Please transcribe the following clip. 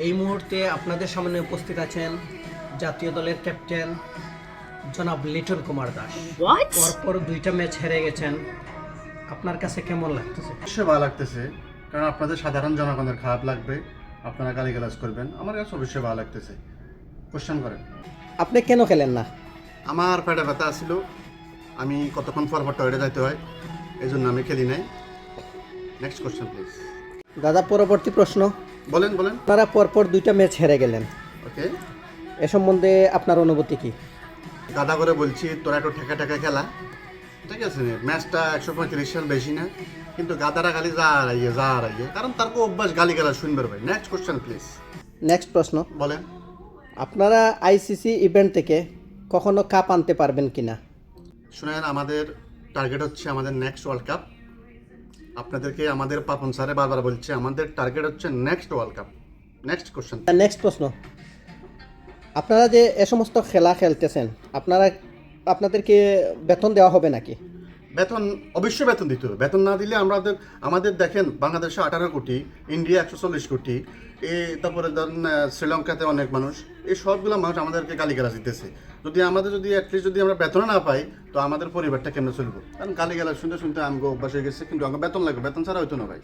এই মুহূর্তে আপনাদের সামনে উপস্থিত আছেন জাতীয় দলের ক্যাপ্টেন জনাব লিটন কুমার দাস। পরপর দুইটা ম্যাচ হেরে গেছেন, আপনার কাছে কেমন লাগতেছে? অবশ্যই ভালো লাগতেছে, কারণ আপনাদের সাধারণ জনগণের খারাপ লাগবে, আপনারা গালিগালাজ করবেন, আমার কাছে অবশ্যই ভালো লাগতেছে। কোশ্চেন করেন। আপনি কেন খেলেন না? আমার পেটে ব্যথা আসছিল, আমি কতক্ষণ পর পর টয়লেটে যাইতে হয়, এই জন্য আমি খেলি নাই। Next question please. দাদা, পরবর্তী প্রশ্ন। বলেন বলেন। আপনারা পরপর দুইটা ম্যাচ হেরে গেলেন, ওকে, এ সম্বন্ধে আপনার অনুভূতি কি? দাদা করে বলছি তোরা একটু ঠেকা ঠেকা খেলা, ঠিক আছে? ম্যাচটা 135 রান বেশি না, কিন্তু গাদারা খালি যা হারাইয়ে, কারণ তার অভ্যাস গালি গালা শুনবে ভাই। Next question please. নেক্সট প্রশ্ন। বলেন। আপনারা আইসিসি ইভেন্ট থেকে কখনো কাপ আনতে পারবেন কিনা? শুনেন, আমাদের টার্গেট হচ্ছে আমাদের নেক্সট ওয়ার্ল্ড কাপ। আপনাদেরকে আমাদের পাপন স্যারে বারবার বলছে আমাদের টার্গেট হচ্ছে next world cup. Next question. Next প্রশ্ন। আপনারা যে এ সমস্ত খেলা খেলতেছেন, আপনাদেরকে বেতন দেওয়া হবে নাকি? বেতন অবশ্যই বেতন দিতে হবে। বেতন না দিলে আমাদের দেখেন, বাংলাদেশে 18 কোটি, ইন্ডিয়া 140 কোটি, তারপরে ধরেন শ্রীলঙ্কাতে অনেক মানুষ, এই সবগুলো মানুষ আমাদেরকে গালিগালাজ দিতেছে। যদি অ্যাটলিস্ট যদি আমরা বেতন না পাই, তো আমাদের পরিবারটা কেমনে চলবো? কারণ গালিগালাজ শুনতে শুনতে আমাকে অভ্যাস হয়ে গেছে, কিন্তু আমাকে বেতন লাগবে, বেতন ছাড়া হইতো না ভাই।